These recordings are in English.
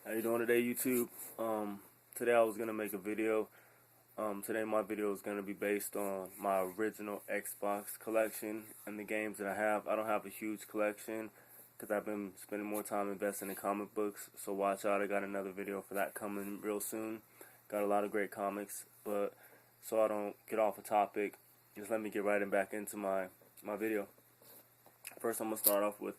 How you doing today, YouTube? Today I was gonna make a video. Today my video is gonna be based on my original Xbox collection and the games that I have. I don't have a huge collection because I've been spending more time investing in comic books. So watch out, I got another video for that coming real soon. Got a lot of great comics, but so I don't get off a topic, just let me get right back into my video. First, I'm gonna start off with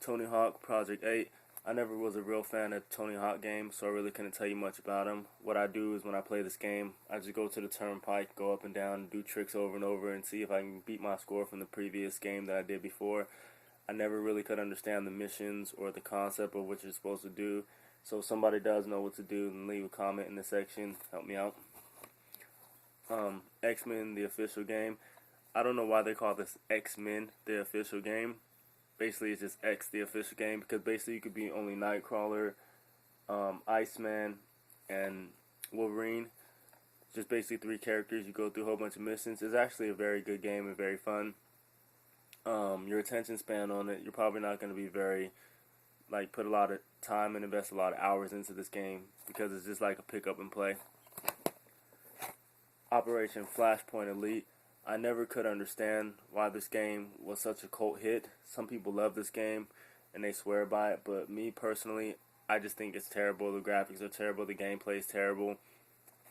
Tony Hawk Project 8. I never was a real fan of Tony Hawk games, so I really couldn't tell you much about him. What I do is when I play this game, I just go to the turnpike, go up and down, do tricks over and over, and see if I can beat my score from the previous game that I did before. I never really could understand the missions or the concept of what you're supposed to do. So if somebody does know what to do, then leave a comment in the section. Help me out. X-Men, the official game. I don't know why they call this X-Men, the official game. Basically, it's just X, the official game, because basically you could be only Nightcrawler, Iceman, and Wolverine. Just basically 3 characters. You go through a whole bunch of missions. It's actually a very good game and very fun. Your attention span on it, you're probably not going to be very, put a lot of time and invest a lot of hours into this game, because it's just like a pick up and play. Operation Flashpoint Elite. I never could understand why this game was such a cult hit. Some people love this game and they swear by it, but me personally, I just think it's terrible. The graphics are terrible, the gameplay is terrible.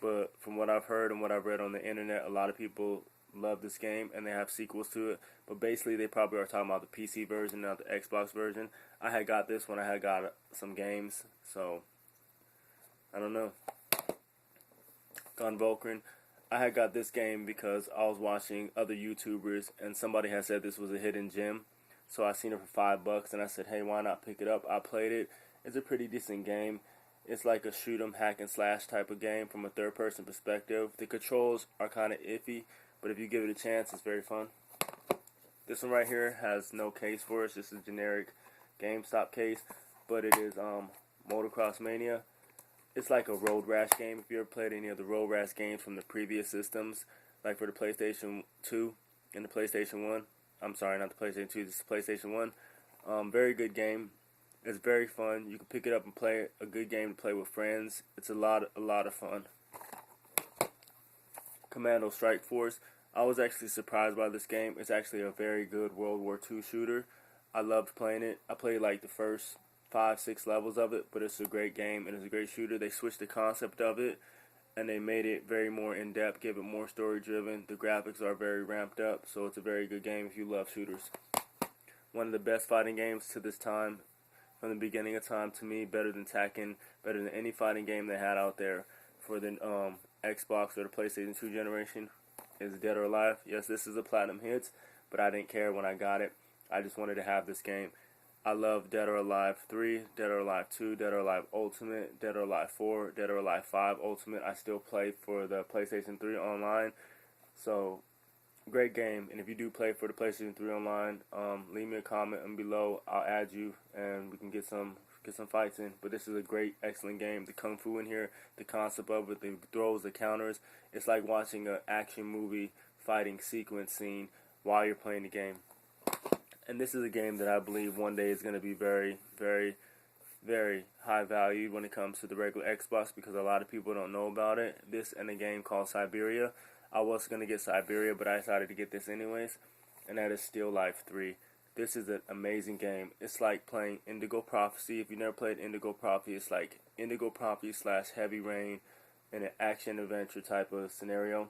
But from what I've heard and what I've read on the internet, a lot of people love this game and they have sequels to it. But basically, they probably are talking about the PC version, not the Xbox version. I had got this when I had got some games, so I don't know. Gun Vulcan. I had got this game because I was watching other YouTubers and somebody had said this was a hidden gem. So I seen it for $5 and I said, hey, why not pick it up? I played it. It's a pretty decent game. It's like a shoot 'em, hack and slash type of game from a third person perspective. The controls are kind of iffy, but if you give it a chance, it's very fun. This one right here has no case for us. This is a generic GameStop case, but it is Motocross Mania. It's like a road rash game. If you ever played any of the road rash games from the previous systems, like for the PlayStation 2 and the PlayStation 1. I'm sorry, not the PlayStation 2, this is PlayStation 1. Very good game. It's very fun. You can pick it up and play it. A good game to play with friends. It's a lot of fun. Commando Strike Force. I was actually surprised by this game. It's actually a very good World War II shooter. I loved playing it. I played like the first 5-6 levels of it, but it's a great game and it's a great shooter. They switched the concept of it and they made it very more in-depth, give it more story-driven. The graphics are very ramped up, so it's a very good game if you love shooters. One of the best fighting games to this time, from the beginning of time to me, better than Tekken, better than any fighting game they had out there for the Xbox or the PlayStation 2 generation, is Dead or Alive. Yes, this is a Platinum Hits, but I didn't care when I got it. I just wanted to have this game. I love Dead or Alive 3, Dead or Alive 2, Dead or Alive Ultimate, Dead or Alive 4, Dead or Alive 5 Ultimate. I still play for the PlayStation 3 online. So, great game. And if you do play for the PlayStation 3 online, leave me a comment below. I'll add you and we can get some fights in. But this is a great, excellent game. The kung fu in here, the concept of it, the throws, the counters. It's like watching an action movie fighting sequence scene while you're playing the game. And this is a game that I believe one day is going to be very, very, very high valued when it comes to the regular Xbox, because a lot of people don't know about it. This and a game called Siberia. I was going to get Siberia, but I decided to get this anyways, and that is Still Life 3. This is an amazing game. It's like playing Indigo Prophecy. If you never played Indigo Prophecy, it's like Indigo Prophecy / Heavy Rain in an action-adventure type of scenario.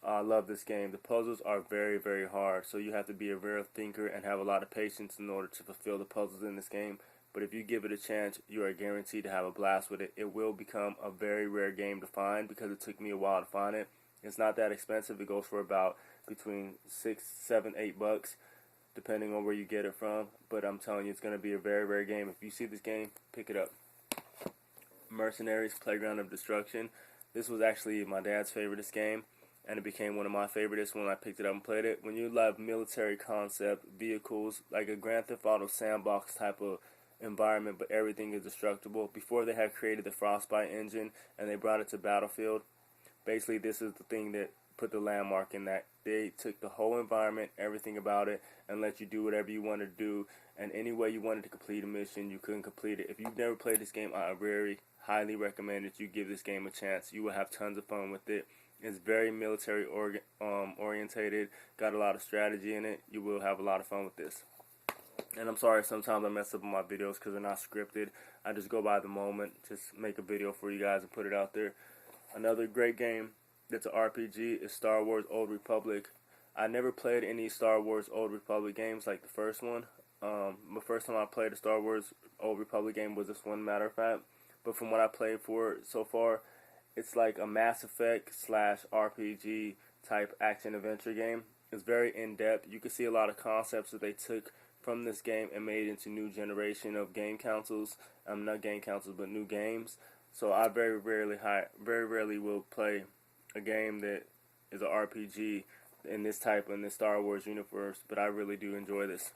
I love this game. The puzzles are very, very hard, so you have to be a real thinker and have a lot of patience in order to fulfill the puzzles in this game. But if you give it a chance, you are guaranteed to have a blast with it. It will become a very rare game to find because it took me a while to find it. It's not that expensive. It goes for about between $6, $7, $8, depending on where you get it from. But I'm telling you, it's going to be a very rare game. If you see this game, pick it up. Mercenaries Playground of Destruction. This was actually my dad's favoriteest game, and it became one of my favorites when I picked it up and played it. When you love military concept, vehicles, like a Grand Theft Auto sandbox type of environment, but everything is destructible. Before they had created the Frostbite engine and they brought it to Battlefield, basically this is the thing that put the landmark in that. They took the whole environment, everything about it, and let you do whatever you wanted to do. And any way you wanted to complete a mission, you couldn't complete it. If you've never played this game, I very highly recommend that you give this game a chance. You will have tons of fun with it. It's very military orientated, got a lot of strategy in it. You will have a lot of fun with this. And I'm sorry sometimes I mess up on my videos because they're not scripted. I just go by the moment, just make a video for you guys and put it out there. Another great game that's an RPG is Star Wars Old Republic. I never played any Star Wars Old Republic games like the first one. The first time I played a Star Wars Old Republic game was this one, matter of fact. But from what I played for so far, it's like a Mass Effect / RPG type action adventure game. It's very in-depth. You can see a lot of concepts that they took from this game and made into new generation of game consoles. Not game consoles, but new games. So I very rarely will play a game that is an RPG in this Star Wars universe, but I really do enjoy this.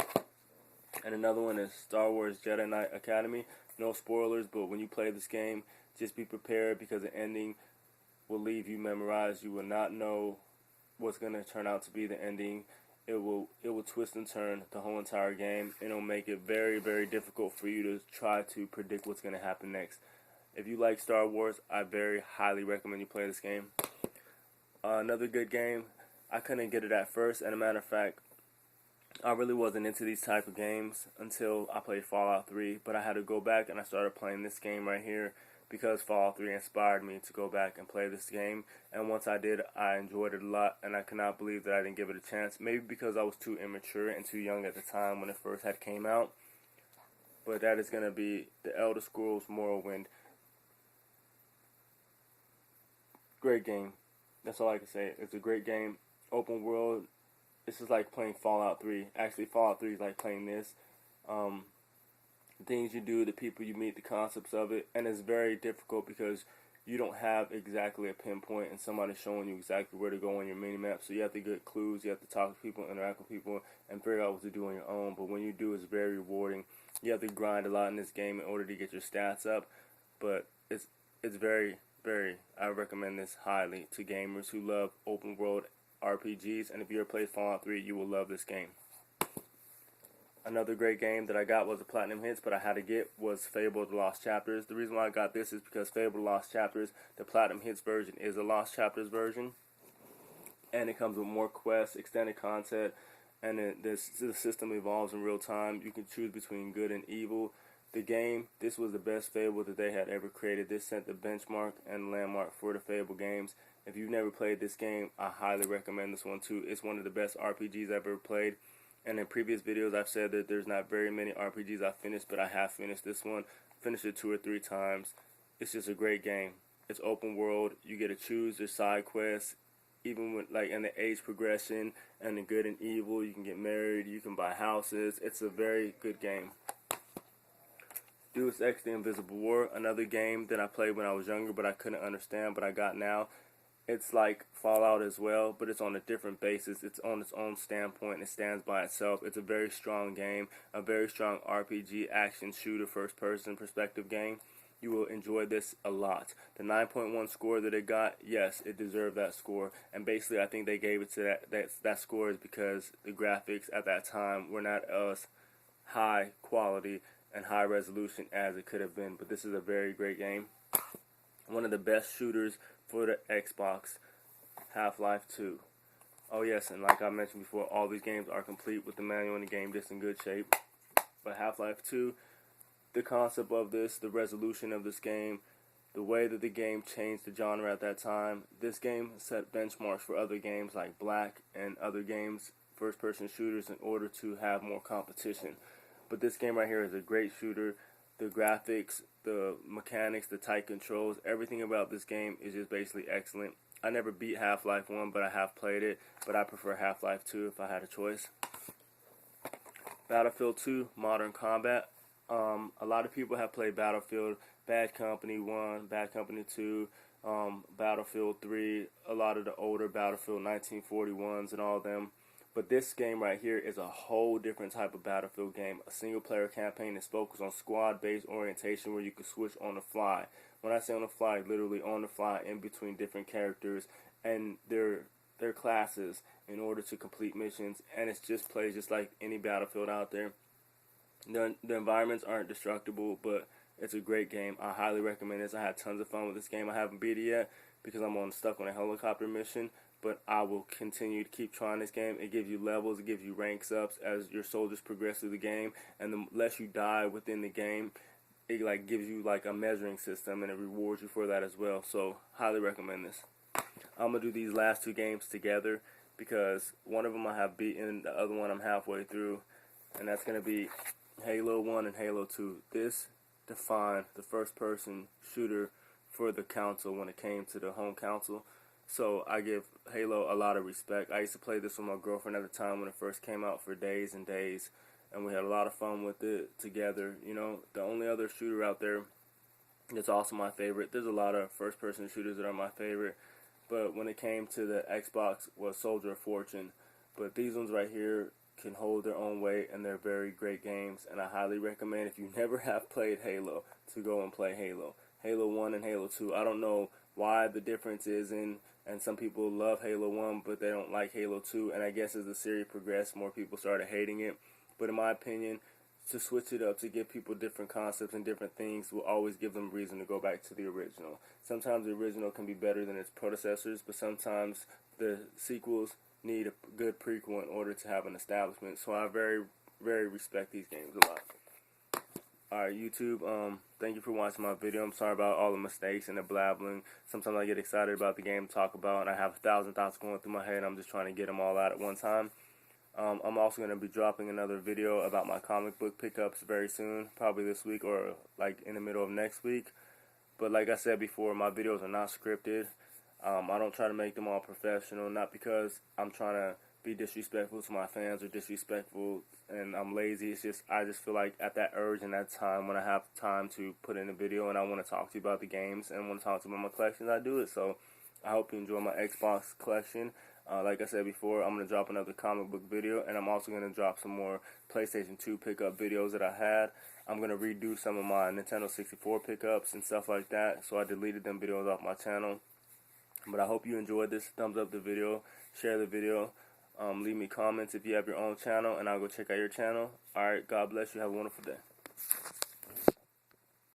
And another one is Star Wars Jedi Knight Academy. No spoilers, but when you play this game, just be prepared because the ending will leave you memorized. You will not know what's going to turn out to be the ending. It will twist and turn the whole entire game. It'll make it very difficult for you to try to predict what's going to happen next. If you like Star Wars, I very highly recommend you play this game. Another good game, I couldn't get it at first, and a matter of fact, I really wasn't into these type of games until I played Fallout 3, but I had to go back and I started playing this game right here because Fallout 3 inspired me to go back and play this game. And once I did, I enjoyed it a lot, and I cannot believe that I didn't give it a chance. Maybe because I was too immature and too young at the time when it first had came out. But that is going to be The Elder Scrolls Morrowind. Great game. That's all I can say. It's a great game. Open world. This is like playing Fallout 3. Actually, Fallout 3 is like playing this. The things you do, the people you meet, the concepts of it. And it's very difficult because you don't have exactly a pinpoint and somebody showing you exactly where to go on your mini-map. So you have to get clues, you have to talk to people, interact with people, and figure out what to do on your own. But when you do, it's very rewarding. You have to grind a lot in this game in order to get your stats up. But it's very, I recommend this highly to gamers who love open world RPGs. And if you ever played Fallout 3, you will love this game. Another great game that I got was the Platinum Hits, but I had to get was Fabled The Lost Chapters. The reason why I got this is because Fabled The Lost Chapters, the Platinum Hits version, is a Lost Chapters version. And it comes with more quests, extended content, and the system evolves in real time. You can choose between good and evil. The game, this was the best Fable that they had ever created. This set the benchmark and landmark for the Fable games. If you've never played this game, I highly recommend this one too. It's one of the best RPGs I've ever played. And in previous videos, I've said that there's not very many RPGs I've finished, but I have finished this one. Finished it 2 or 3 times. It's just a great game. It's open world. You get to choose your side quests, even with like in the age progression and the good and evil. You can get married. You can buy houses. It's a very good game. Deus Ex Invisible War, another game that I played when I was younger, but I couldn't understand, but I got now. It's like Fallout as well, but it's on a different basis. It's on its own standpoint. It stands by itself. It's a very strong game, a very strong RPG, action, shooter, first-person perspective game. You will enjoy this a lot. The 9.1 score that it got, yes, it deserved that score. And basically, I think they gave it to that score is because the graphics at that time were not as high quality and high resolution as it could have been. But this is a very great game. One of the best shooters for the Xbox, Half-Life 2. Oh yes, and like I mentioned before, all these games are complete with the manual and the game just in good shape. But Half-Life 2, the concept of this, the resolution of this game, the way that the game changed the genre at that time, this game set benchmarks for other games like Black and other games, first-person shooters, in order to have more competition. But this game right here is a great shooter. The graphics, the mechanics, the tight controls, everything about this game is just basically excellent. I never beat Half-Life 1, but I have played it. But I prefer Half-Life 2 if I had a choice. Battlefield 2, Modern Combat. A lot of people have played Battlefield, Bad Company 1, Bad Company 2, Battlefield 3, a lot of the older Battlefield 1941s and all of them. But this game right here is a whole different type of Battlefield game. A single-player campaign is focused on squad-based orientation where you can switch on the fly. When I say on the fly, literally on the fly in between different characters. And the their classes in order to complete missions, and it just plays just like any Battlefield out there. The environments aren't destructible, but it's a great game. I highly recommend this. I had tons of fun with this game. I haven't beat it yet because I'm stuck on a helicopter mission, but I will continue to keep trying this game. It gives you levels, it gives you ranks ups as your soldiers progress through the game, and the less you die within the game, it like gives you like a measuring system, and it rewards you for that as well. So highly recommend this. I'm gonna do these last 2 games together because one of them I have beaten, the other one I'm halfway through, and that's gonna be Halo 1 and Halo 2. This defined the first-person shooter for the console when it came to the home console. So I give Halo a lot of respect. I used to play this with my girlfriend at the time when it first came out for days and days, and we had a lot of fun with it together. You know, the only other shooter out there that's also my favorite, there's a lot of first-person shooters that are my favorite, but when it came to the Xbox was Soldier of Fortune. But these ones right here can hold their own weight, and they're very great games, and I highly recommend, if you never have played Halo, to go and play Halo. Halo 1 and Halo 2. I don't know why the difference is in, and some people love Halo 1, but they don't like Halo 2, and I guess as the series progressed, more people started hating it. But in my opinion, to switch it up, to give people different concepts and different things, will always give them reason to go back to the original. Sometimes the original can be better than its predecessors, but sometimes the sequels need a good prequel in order to have an establishment. So I very, very respect these games a lot. Alright, YouTube, thank you for watching my video. I'm sorry about all the mistakes and the blabbling. Sometimes I get excited about the game to talk about, and I have 1,000 thoughts going through my head. I'm just trying to get them all out at one time. I'm also going to be dropping another video about my comic book pickups very soon, probably this week or like in the middle of next week. But like I said before, my videos are not scripted. I don't try to make them all professional, not because I'm trying to be disrespectful to my fans or disrespectful and I'm lazy. It's just, I just feel like at that urge and that time when I have time to put in a video and I want to talk to you about the games and want to talk to you about my collections, I do it. So I hope you enjoy my Xbox collection. Like I said before, I'm going to drop another comic book video, and I'm also going to drop some more PlayStation 2 pickup videos that I had. I'm going to redo some of my Nintendo 64 pickups and stuff like that, so I deleted them videos off my channel. But I hope you enjoyed this. Thumbs up the video, share the video, leave me comments if you have your own channel, and I'll go check out your channel. Alright, God bless you. Have a wonderful day.